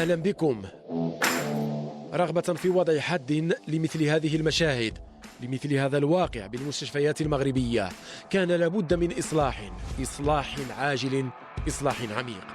أهلا بكم. رغبة في وضع حد لمثل هذه المشاهد، لمثل هذا الواقع بالمستشفيات المغربية، كان لابد من إصلاح عاجل، إصلاح عميق.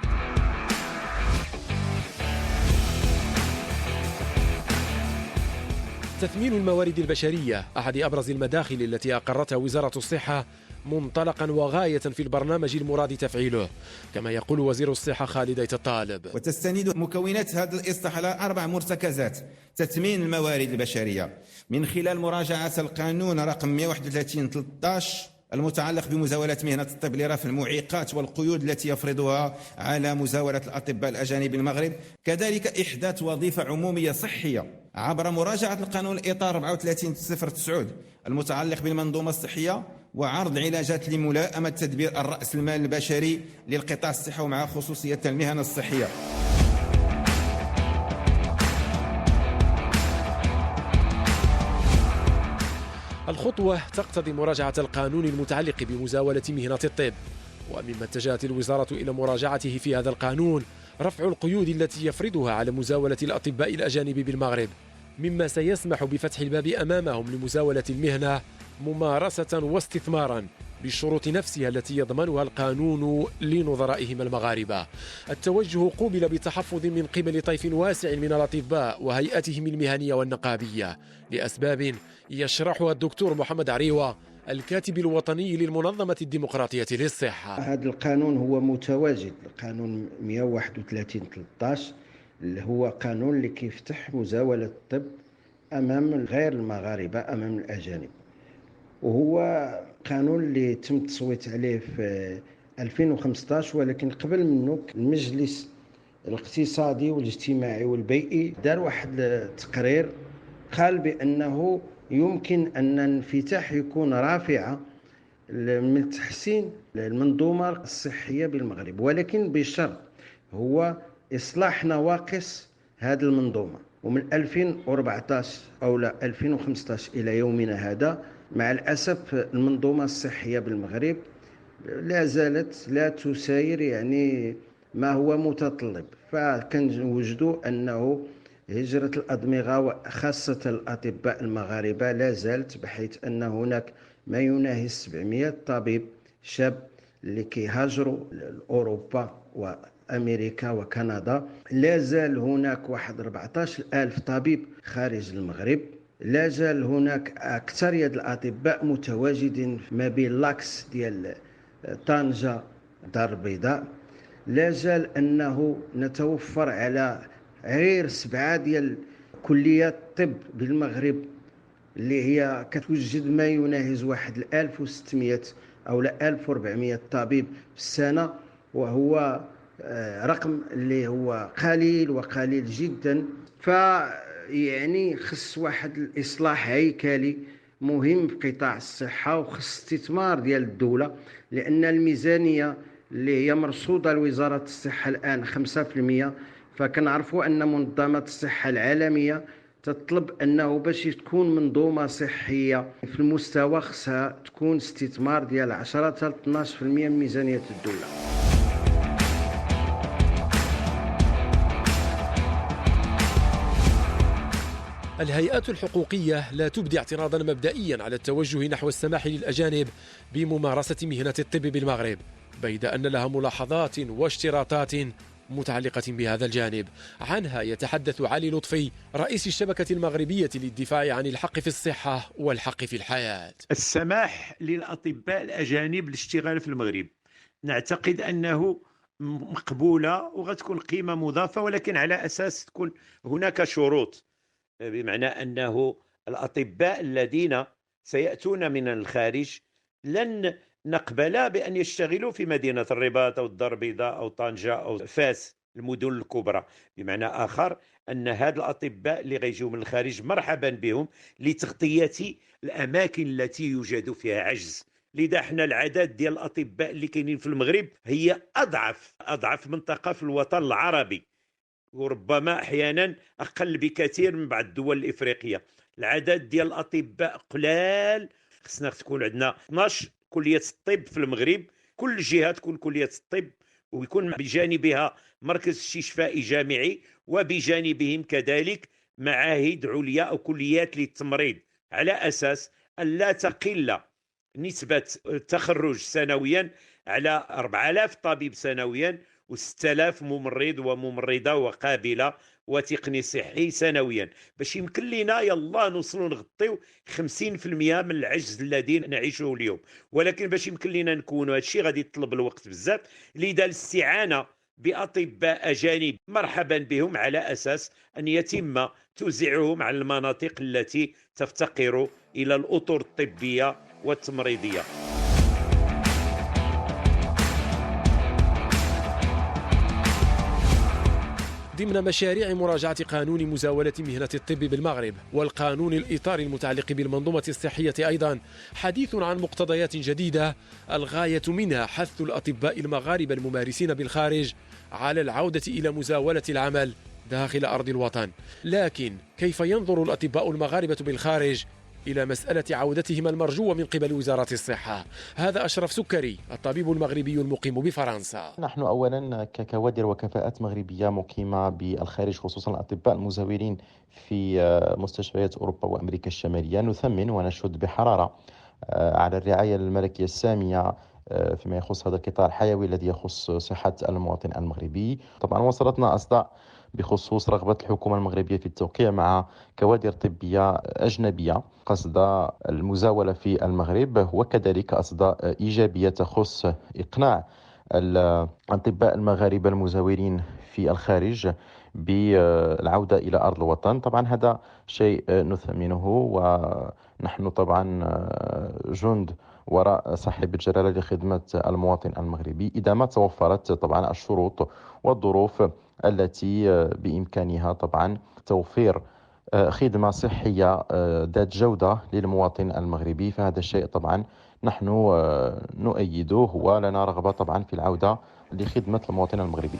تثمين الموارد البشرية أحد أبرز المداخل التي أقرتها وزارة الصحة منطلقا وغاية في البرنامج المراد تفعيله، كما يقول وزير الصحة خالد الطالب. وتستند مكونات هذا الإصلاح على 4 مرتكزات: تثمين الموارد البشرية من خلال مراجعة القانون رقم 131/13 المتعلق بمزاولة مهنة الطب لرفع المعيقات والقيود التي يفرضها على مزاولة الأطباء الأجانب بالمغرب. كذلك إحداث وظيفة عمومية صحية عبر مراجعة القانون الإطار 34/09 المتعلق بالمنظومة الصحية، وعرض علاجات لملائمة تدبير الرأس المال البشري للقطاع الصحي ومع خصوصية المهن الصحية. الخطوة تقتضي مراجعة القانون المتعلق بمزاولة مهنة الطب، ومما اتجهت الوزارة إلى مراجعته في هذا القانون رفع القيود التي يفرضها على مزاولة الأطباء الأجانب بالمغرب، مما سيسمح بفتح الباب أمامهم لمزاولة المهنة ممارسة واستثمارا بالشروط نفسها التي يضمنها القانون لنظرائهم المغاربة. التوجه قوبل بتحفظ من قبل طيف واسع من الأطباء وهيئتهم المهنية والنقابية لأسباب يشرحها الدكتور محمد عريوة الكاتب الوطني للمنظمة الديمقراطية للصحة. هذا القانون هو متواجد، القانون 131/13 اللي هو قانون اللي كيفتح مزاولة الطب أمام غير المغاربة، أمام الأجانب، وهو قانون اللي تم التصويت عليه في 2015، ولكن قبل منه المجلس الاقتصادي والاجتماعي والبيئي دار واحد التقرير قال بأنه يمكن أن الانفتاح يكون رافعة من تحسين المنظومة الصحية بالمغرب، ولكن بشرط هو إصلاح نواقص هذه المنظومة. ومن 2014 أو لا 2015 إلى يومنا هذا مع الأسف المنظومة الصحية بالمغرب لا زالت لا تساير يعني ما هو متطلب. فكنوجدوا أنه هجرة الأدمغة وخاصة الأطباء المغاربة لا زالت، بحيث أن هناك ما يناهز 700 طبيب شاب اللي كيهاجروا لأوروبا وأمريكا وكندا. لا زال هناك 14,000 طبيب خارج المغرب. لا زال هناك أكثرية الأطباء متواجدين ما بين لاكس ديال طنجة دار البيضاء. لا زال أنه نتوفر على غير 7 ديال كليات الطب بالمغرب اللي هي كتوجد ما يناهز 1600 أو 1400 طبيب في السنة، وهو رقم اللي هو قليل وقليل جدا. فيعني خص واحد الإصلاح هيكلي مهم في قطاع الصحة، وخص استثمار ديال الدولة، لأن الميزانية اللي هي مرصودة لوزارة الصحة الآن 5%، فكنعرفوا أن منظمة الصحة العالمية تطلب أنه باش تكون منظومة صحية في المستوى خصها تكون استثمار ديال 10 حتى 12% من ميزانية الدولة. الهيئات الحقوقية لا تبدي اعتراضا مبدئيا على التوجه نحو السماح للأجانب بممارسة مهنة الطب بالمغرب، بيد أن لها ملاحظات واشتراطات متعلقة بهذا الجانب. عنها يتحدث علي لطفي رئيس الشبكة المغربية للدفاع عن الحق في الصحة والحق في الحياة. السماح للأطباء الأجانب للاشتغال في المغرب نعتقد أنه مقبولة وغتكون قيمة مضافة، ولكن على أساس تكون هناك شروط، بمعنى أنه الأطباء الذين سيأتون من الخارج لن نقبل بأن يشتغلوا في مدينة الرباط أو الدار البيضاء أو طنجة أو فاس، المدن الكبرى. بمعنى آخر أن هاد الأطباء اللي غيجوا من الخارج مرحبا بهم لتغطية الأماكن التي يوجد فيها عجز. لذا احنا العدد ديال الأطباء اللي كاينين في المغرب هي أضعف منطقة في الوطن العربي، وربما أحيانا أقل بكثير من بعض الدول الإفريقية. العدد ديال الأطباء قلال، خصنا تكون عندنا 12 كلية الطب في المغرب، كل جهة تكون كلية الطب، ويكون بجانبها مركز استشفائي جامعي، وبجانبهم كذلك معاهد عليا أو كليات للتمريض، على أساس أن لا تقل نسبة التخرج سنويا على 4000 طبيب سنويا و6000 ممرض وممرضة وقابلة وتقني صحي سنويا، باش يمكن لنا يلا نوصلوا نغطيو 50% من العجز الذي نعيشه اليوم. ولكن باش يمكن لنا نكونوا هذا الشيء غادي يطلب الوقت بزاف، لذا الاستعانة بأطباء أجانب مرحبا بهم، على أساس أن يتم توزيعهم على المناطق التي تفتقر إلى الأطر الطبية والتمريضية. ضمن مشاريع مراجعة قانون مزاولة مهنة الطب بالمغرب والقانون الإطار المتعلق بالمنظومة الصحية أيضا حديث عن مقتضيات جديدة الغاية منها حث الأطباء المغاربة الممارسين بالخارج على العودة إلى مزاولة العمل داخل أرض الوطن. لكن كيف ينظر الأطباء المغاربة بالخارج إلى مسألة عودتهم المرجوة من قبل وزارة الصحة؟ هذا أشرف سكري، الطبيب المغربي المقيم بفرنسا. نحن أولا ككوادر وكفاءات مغربية مقيمة بالخارج، خصوصا الأطباء المزاولين في مستشفيات أوروبا وأمريكا الشمالية، نثمن ونشهد بحرارة على الرعاية الملكية السامية فيما يخص هذا القطاع الحيوي الذي يخص صحة المواطن المغربي. طبعا وصلتنا أصداء بخصوص رغبة الحكومة المغربية في التوقيع مع كوادر طبية أجنبية قصد المزاولة في المغرب، وكذلك أصداء إيجابية تخص إقناع الأطباء المغاربة المزاولين في الخارج بالعودة إلى أرض الوطن. طبعا هذا شيء نثمنه، ونحن طبعا جند وراء صاحب الجلالة لخدمة المواطن المغربي إذا ما توفرت طبعا الشروط والظروف التي بإمكانها طبعا توفير خدمة صحية ذات جودة للمواطن المغربي. فهذا الشيء طبعا نحن نؤيده، ولنا رغبة طبعا في العودة لخدمة المواطن المغربي.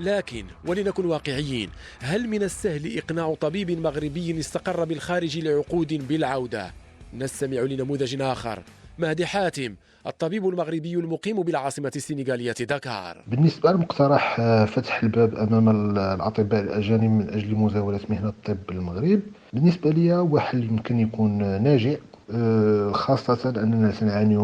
لكن ولنكن واقعيين، هل من السهل إقناع طبيب مغربي استقر بالخارج لعقود بالعودة؟ نستمع لنموذج آخر. مهدي حاتم، الطبيب المغربي المقيم بالعاصمة السنغالية دكار. بالنسبة لمقترح فتح الباب أمام الأطباء الأجانب من أجل مزاولة مهنة الطب بالمغرب، بالنسبة لي هو حل يمكن يكون ناجع، خاصة أننا سنعاني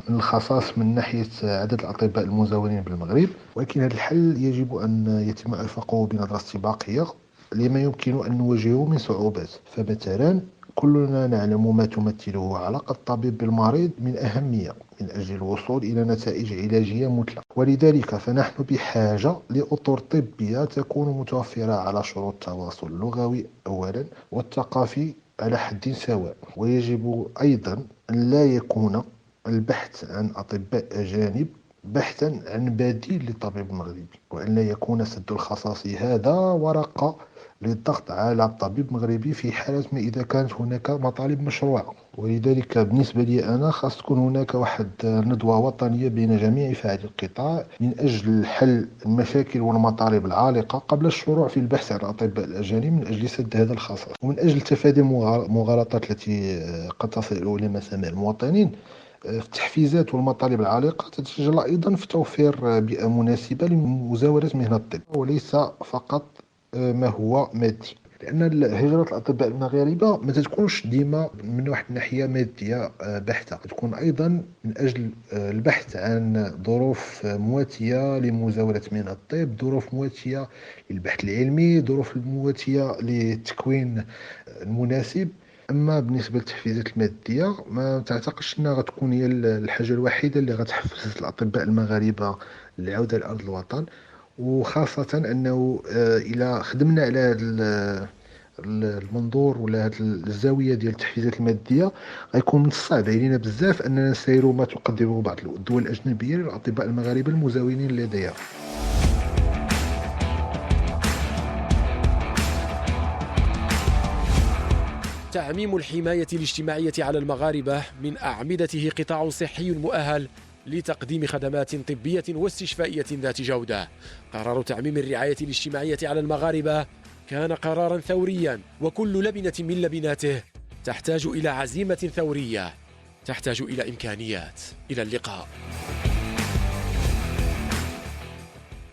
من الخصاص من ناحية عدد الأطباء المزاولين بالمغرب، ولكن هذا الحل يجب أن يتم إرفاقه بنظرة استباقية لما يمكن أن نواجهه من صعوبات. فمثلا كلنا نعلم ما تمثله علاقة الطبيب بالمريض من أهمية من أجل الوصول إلى نتائج علاجية مثلى، ولذلك فنحن بحاجة لأطر طبية تكون متوفرة على شروط التواصل اللغوي أولا والثقافي على حد سواء. ويجب أيضا أن لا يكون البحث عن أطباء أجانب بحثا عن بديل للطبيب المغربي، وأن لا يكون سد الخصاص هذا ورقة للضغط على الطبيب المغربي في حالة ما إذا كانت هناك مطالب مشروعة. ولذلك بالنسبة لي أنا خاص تكون هناك واحد ندوة وطنية بين جميع فاعلي القطاع من أجل حل المشاكل والمطالب العالقة قبل الشروع في البحث عن الأطباء الأجانب من أجل سد هذا الخصاص، ومن أجل تفادي المغالطات التي قد تصل إلى مسامع المواطنين في التحفيزات والمطالب العالقة. تتسجل أيضا في توفير بيئة مناسبة لمزاولة مهنة الطب، وليس فقط ما هو مادي، لأن هجرة الأطباء المغاربة ما تكونش ديما من واحد الناحية مادية بحتة، تكون أيضا من أجل البحث عن ظروف مواتية لمزاولة مهنة الطب، ظروف مواتية للبحث العلمي، ظروف مواتية للتكوين المناسب. أما بالنسبة للتحفيزات المادية ما تعتقدش أنها غتكون هي الحاجة الوحيدة اللي غتحفز الأطباء المغاربة للعودة لأرض الوطن، وخاصة أنه إلى خدمنا على هذا المنظور ولا هذه الزاوية ديال التحفيزات المادية غيكون من الصعب علينا بزاف أننا نسيروا ما تقدمه بعض الدول الأجنبية للأطباء المغاربة المزاولين لديها. تعميم الحماية الاجتماعية على المغاربة من أعمدته قطاع صحي مؤهل لتقديم خدمات طبية واستشفائية ذات جودة. قرار تعميم الرعاية الاجتماعية على المغاربة كان قرارا ثوريا، وكل لبنة من لبناته تحتاج إلى عزيمة ثورية، تحتاج إلى إمكانيات. إلى اللقاء.